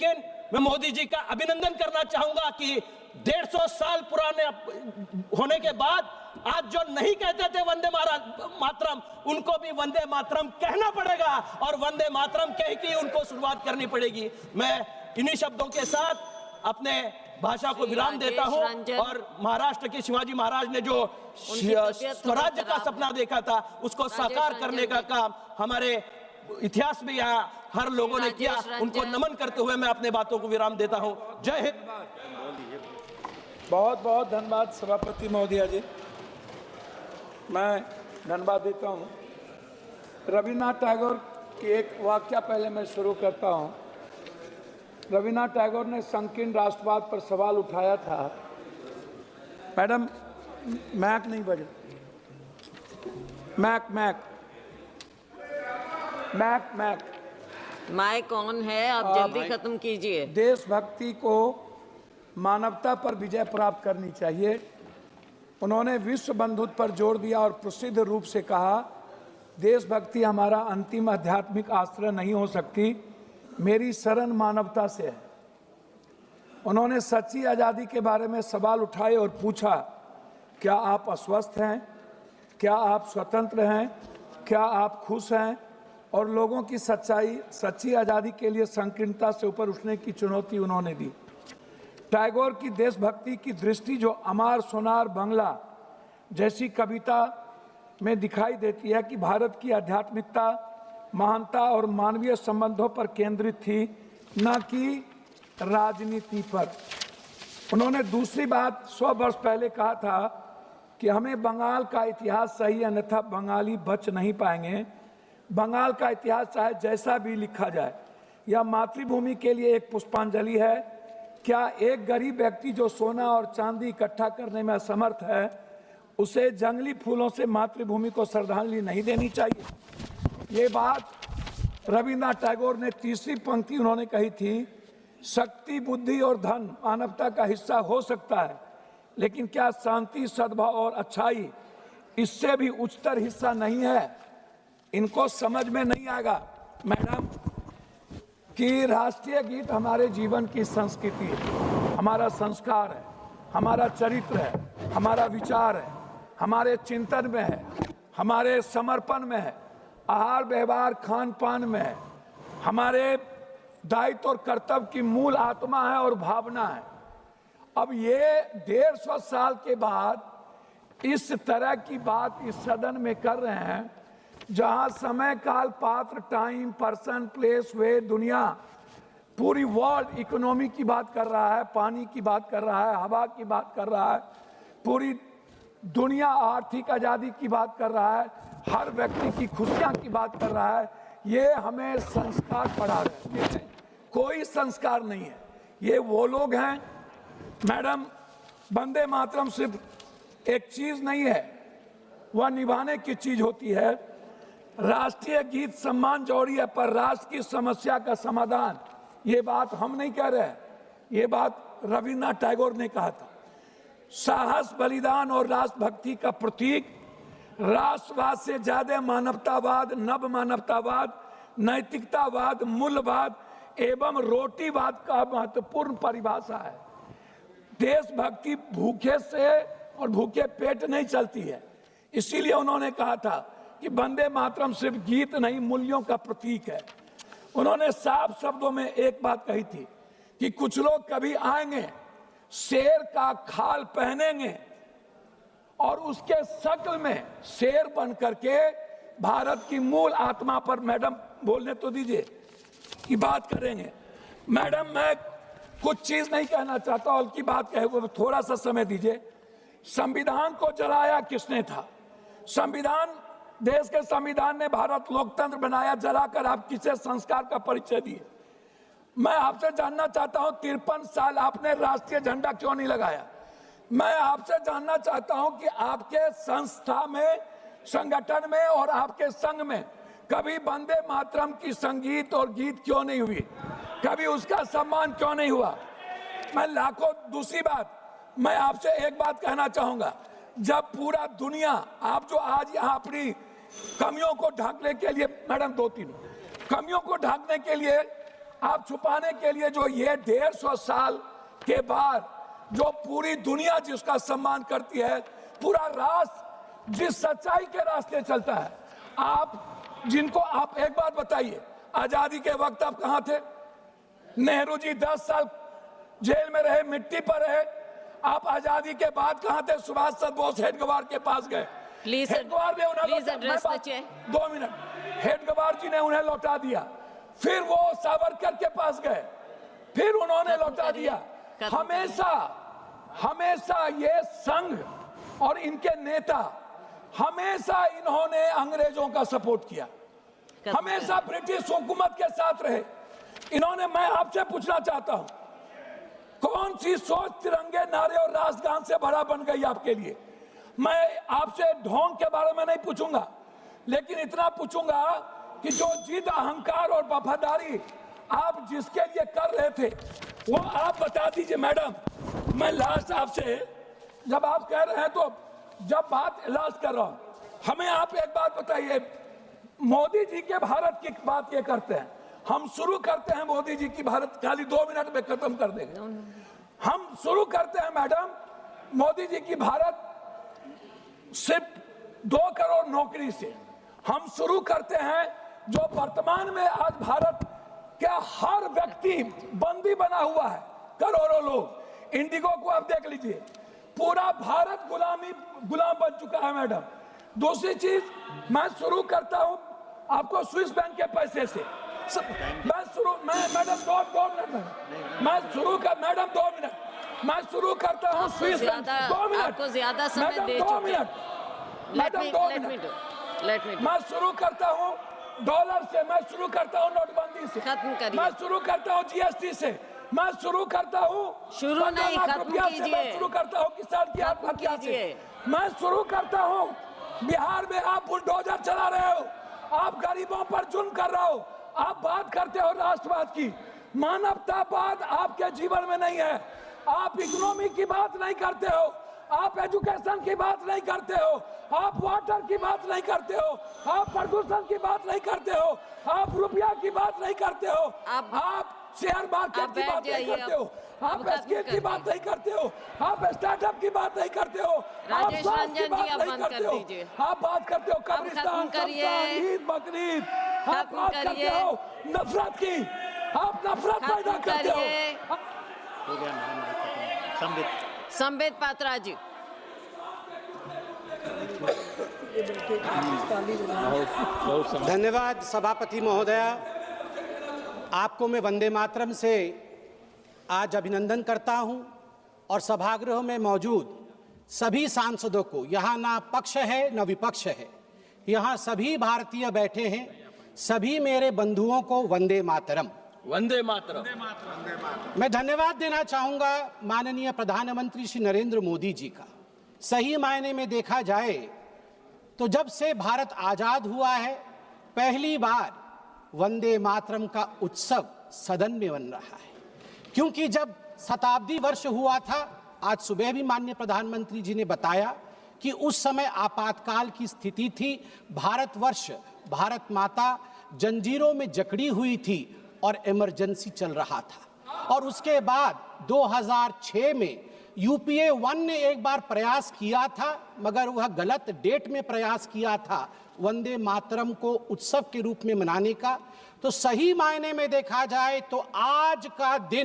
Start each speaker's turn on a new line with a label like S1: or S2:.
S1: लेकिन मैं मोदी जी का अभिनंदन करना चाहूंगा कि 150 साल पुराने होने के बाद आज जो नहीं कहते थे वंदे मातरम, उनको भी वंदे मातरम कहना पड़ेगा और वंदे मातरम कह के उनको शुरुआत करनी पड़ेगी। मैं इन्हीं शब्दों के साथ अपने भाषा को विराम देता हूं और महाराष्ट्र के शिवाजी महाराज ने जो स्वराज्य का सपना देखा था उसको साकार करने का काम हमारे इतिहास में यहाँ हर लोगों ने किया। उनको नमन करते हुए मैं अपने बातों को विराम देता हूं। जय हिंद।
S2: बहुत बहुत धन्यवाद सभापति महोदया जी। मैं धन्यवाद देता हूं। रविन्द्रनाथ टैगोर की एक वाक्य पहले मैं शुरू करता हूं। रविन्द्रनाथ टैगोर ने संकीर्ण राष्ट्रवाद पर सवाल उठाया था। मैडम मैक नहीं बजे, mic mic mic mic
S3: mic on है, आप जल्दी खत्म कीजिए।
S2: देशभक्ति को मानवता पर विजय प्राप्त करनी चाहिए। उन्होंने विश्व बंधुत्व पर जोर दिया और प्रसिद्ध रूप से कहा, देशभक्ति हमारा अंतिम आध्यात्मिक आश्रय नहीं हो सकती, मेरी शरण मानवता से है। उन्होंने सच्ची आज़ादी के बारे में सवाल उठाए और पूछा, क्या आप अस्वस्थ हैं, क्या आप स्वतंत्र हैं, क्या आप खुश हैं, और लोगों की सच्ची आज़ादी के लिए संकीर्णता से ऊपर उठने की चुनौती उन्होंने दी। टैगोर की देशभक्ति की दृष्टि जो अमार सोनार बंगला जैसी कविता में दिखाई देती है कि भारत की आध्यात्मिकता, महानता और मानवीय संबंधों पर केंद्रित थी, न कि राजनीति पर। उन्होंने दूसरी बात 100 वर्ष पहले कहा था कि हमें बंगाल का इतिहास सही, अन्यथा बंगाली बच नहीं पाएंगे। बंगाल का इतिहास चाहे जैसा भी लिखा जाए, यह मातृभूमि के लिए एक पुष्पांजलि है। क्या एक गरीब व्यक्ति जो सोना और चांदी इकट्ठा करने में असमर्थ है, उसे जंगली फूलों से मातृभूमि को श्रद्धांजलि नहीं देनी चाहिए? ये बात रविन्द्रनाथ टैगोर ने तीसरी पंक्ति उन्होंने कही थी, शक्ति, बुद्धि और धन मानवता का हिस्सा हो सकता है, लेकिन क्या शांति, सद्भाव और अच्छाई इससे भी उच्चतर हिस्सा नहीं है? इनको समझ में नहीं आएगा मैडम कि राष्ट्रीय गीत हमारे जीवन की संस्कृति है, हमारा संस्कार है, हमारा चरित्र है, हमारा विचार है, हमारे चिंतन में है, हमारे समर्पण में है, आहार व्यवहार खान पान में है, हमारे दायित्व और कर्तव्य की मूल आत्मा है और भावना है। अब ये 150 साल के बाद इस तरह की बात इस सदन में कर रहे हैं, जहां समय, काल, पात्र, टाइम, पर्सन, प्लेस, वे, दुनिया, पूरी वर्ल्ड इकोनॉमी की बात कर रहा है, पानी की बात कर रहा है, हवा की बात कर रहा है, पूरी दुनिया आर्थिक आज़ादी की बात कर रहा है, हर व्यक्ति की खुशियां की बात कर रहा है। ये हमें संस्कार पढ़ा रहे हैं, कोई संस्कार नहीं है। ये वो लोग हैं मैडम, वंदे मातरम सिर्फ एक चीज नहीं है, वह निभाने की चीज होती है। राष्ट्रीय गीत सम्मान जरूरी है, पर राष्ट्र की समस्या का समाधान, ये बात हम नहीं कह रहे, ये बात रविन्द्रनाथ टैगोर ने कहा था। साहस, बलिदान और राष्ट्रभक्ति का प्रतीक, राष्ट्रवाद से ज्यादा मानवतावाद, नव मानवतावाद, नैतिकतावाद, मूल्यवाद एवं रोटीवाद का महत्वपूर्ण परिभाषा है। देशभक्ति भूखे से और भूखे पेट नहीं चलती है। इसीलिए उन्होंने कहा था कि वंदे मातरम सिर्फ गीत नहीं, मूल्यों का प्रतीक है। उन्होंने साफ शब्दों में एक बात कही थी कि कुछ लोग कभी आएंगे, शेर का खाल पहनेंगे और उसके शक्ल में शेर बन करके भारत की मूल आत्मा पर, मैडम बोलने तो दीजिए, की बात करेंगे। मैडम मैं कुछ चीज नहीं कहना चाहता, और की बात कहे वो थोड़ा सा समय दीजिए। संविधान को जलाया किसने था? संविधान, देश के संविधान ने भारत लोकतंत्र बनाया, जलाकर आप किसे संस्कार का परिचय दिए? मैं आपसे जानना चाहता हूं 53 साल आपने राष्ट्रीय झंडा क्यों नहीं लगाया? मैं आपसे जानना चाहता हूं कि आपके संस्था में, संगठन में और आपके संघ में कभी वंदे मातरम की संगीत और गीत क्यों नहीं हुई? कभी उसका सम्मान क्यों नहीं हुआ? मैं लाखों, दूसरी बात मैं आपसे एक बात कहना चाहूंगा, जब पूरा दुनिया, आप जो आज यहाँ अपनी कमियों को ढांकने के लिए, मैडम 2-3 कमियों को ढांकने के लिए आप छुपाने के लिए जो ये 150 साल के बाद जो पूरी दुनिया जिसका सम्मान करती है, पूरा राष्ट्र जिस सच्चाई के रास्ते चलता है, आप एक बात बताइए, आजादी के वक्त आप कहां थे? नेहरू जी 10 साल जेल में रहे, मिट्टी पर रहे। आप आजादी के बाद कहां थे? सुभाष चंद्र बोस हेडगवार के पास गए। हेडगवार ने उन्हें 2 मिनट, हेडगवार जी ने उन्हें लौटा दिया। फिर वो सावरकर के पास गए, फिर उन्होंने लौटा दिया। हमेशा ये संघ और इनके नेता हमेशा इन्होंने अंग्रेजों का सपोर्ट किया, हमेशा ब्रिटिश हुकूमत के साथ रहे इन्होंने। मैं आपसे पूछना चाहता हूं, कौन सी सोच तिरंगे नारे और राष्ट्रगान से बड़ा बन गई आपके लिए? मैं आपसे ढोंग के बारे में नहीं पूछूंगा, लेकिन इतना पूछूंगा कि जो जिद, अहंकार और वफादारी आप जिसके लिए कर रहे थे, वो आप बता दीजिए। मैडम, मैं लास्ट आपसे, जब आप कह रहे हैं तो जब बात इलाज कर रहा हूं, हमें आप एक बात बताइए। मोदी जी के भारत की बात ये करते हैं, हम शुरू करते हैं मोदी जी की भारत, खाली 2 मिनट में खत्म कर देंगे। हम शुरू करते हैं मैडम मोदी जी की भारत सिर्फ 2 करोड़ नौकरी से। हम शुरू करते हैं जो वर्तमान में आज भारत का हर व्यक्ति बंदी बना हुआ है, करोड़ों लोग। इंडिगो को आप देख लीजिए, पूरा भारत गुलाम बन चुका है मैडम। दूसरी चीज, मैं शुरू करता हूं आपको स्विस बैंक के पैसे से। मैडम 2 मिनट, मैं शुरू करता हूं स्विस बैंक। 2 मिनट,
S3: आपको ज्यादा समय दे चुके हैं।
S2: मैडम 2 मिनट, मैं शुरू करता हूं डॉलर से, मैं शुरू करता हूं नोटबंदी से, मैं शुरू करता हूं जीएसटी से, मैं शुरू करता हूं
S3: शुरू नहीं, खत्म कीजिए।
S2: मैं शुरू करता हूं किसान की आत्महत्या से, मैं शुरू करता हूं बिहार में आप बुलडोजर चला रहे हो, आप गरीबों पर जुल्म कर रहे हो, आप बात करते हो राष्ट्रवाद की, मानवतावाद आपके जीवन में नहीं है। आप इकोनॉमी की बात नहीं करते हो, आप एजुकेशन की बात नहीं करते हो, आप वाटर की बात नहीं करते हो, आप प्रदूषण की बात नहीं करते हो, आप रुपया की बात नहीं करते हो, आप शेयर मार्केट की बात नहीं करते हो, आप स्किल की बात नहीं करते हो, आप स्टार्टअप की बात नहीं करते हो, आप स्वास्थ्य की बात नहीं करते हो, आप बात करते हो कब्रिस्तान, ईद, बकरीद, आप बात करते हो नफरत की, आप नफरत पैदा करते हो।
S4: हो गया मैडम,
S3: संबित पात्रा जी।
S4: धन्यवाद सभापति महोदया। आपको मैं वंदे मातरम से आज अभिनंदन करता हूं और सभागृह में मौजूद सभी सांसदों को, यहाँ ना पक्ष है न विपक्ष है, यहाँ सभी भारतीय बैठे हैं, सभी मेरे बंधुओं को वंदे मातरम।
S1: वंदे मातरम।
S4: मैं धन्यवाद देना चाहूंगा माननीय प्रधानमंत्री श्री नरेंद्र मोदी जी का। सही मायने में देखा जाए तो जब से भारत आजाद हुआ है, पहली बार वंदे मातरम का उत्सव सदन में बन रहा है। क्योंकि जब शताब्दी वर्ष हुआ था, आज सुबह भी माननीय प्रधानमंत्री जी ने बताया कि उस समय आपातकाल की स्थिति थी, भारतवर्ष, भारत माता जंजीरों में जकड़ी हुई थी और इमरजेंसी चल रहा था। और उसके बाद 2006 में यूपीए 1 ने एक बार प्रयास किया था, मगर वह गलत डेट में प्रयास किया था वंदे मातरम को उत्सव के रूप में मनाने का। तो सही मायने में देखा जाए तो आज का दिन